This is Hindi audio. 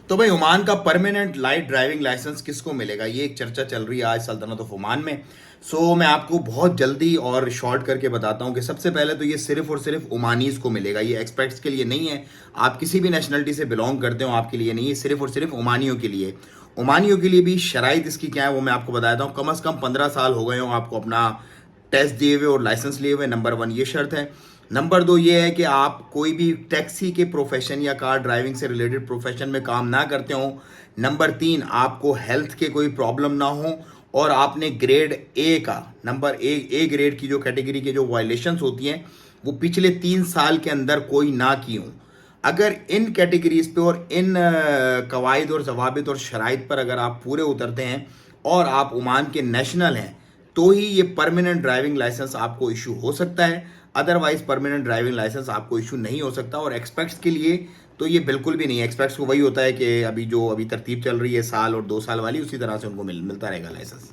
तो भाई ओमान का परमानेंट लाइट ड्राइविंग लाइसेंस किसको मिलेगा, ये एक चर्चा चल रही है आज सल्तनत ऑफ ओमान में। मैं आपको बहुत जल्दी और शॉर्ट करके बताता हूँ कि सबसे पहले तो ये सिर्फ और सिर्फ ओमानीज को मिलेगा, ये एक्सपेक्ट्स के लिए नहीं है। आप किसी भी नेशनलिटी से बिलोंग करते हो आपके लिए नहीं है, सिर्फ और सिर्फ ओमानियों के लिए। ओमानियों के लिए भी शराइत इसकी क्या है वो मैं आपको बताता हूँ। कम से कम 15 साल हो गए हो आपको अपना टेस्ट दिए हुए और लाइसेंस लिए हुए, नंबर 1 ये शर्त है। नंबर 2 ये है कि आप कोई भी टैक्सी के प्रोफेशन या कार ड्राइविंग से रिलेटेड प्रोफेशन में काम ना करते हो। नंबर 3 आपको हेल्थ के कोई प्रॉब्लम ना हो और आपने ग्रेड ए का नंबर ए ग्रेड की जो कैटेगरी के जो वायलेशंस होती हैं वो पिछले 3 साल के अंदर कोई ना की हो। अगर इन कैटेगरीज पे और इन कवायद और जवाबित और शराइत पर अगर आप पूरे उतरते हैं और आप ओमान के नेशनल हैं तो ही ये परमानेंट ड्राइविंग लाइसेंस आपको इशू हो सकता है। अदरवाइज परमानेंट ड्राइविंग लाइसेंस आपको इशू नहीं हो सकता। और एक्सपेक्ट्स के लिए तो ये बिल्कुल भी नहीं है। एक्सपेक्ट्स को वही होता है कि अभी तरतीब चल रही है साल और 2 साल वाली, उसी तरह से उनको मिलता रहेगा लाइसेंस।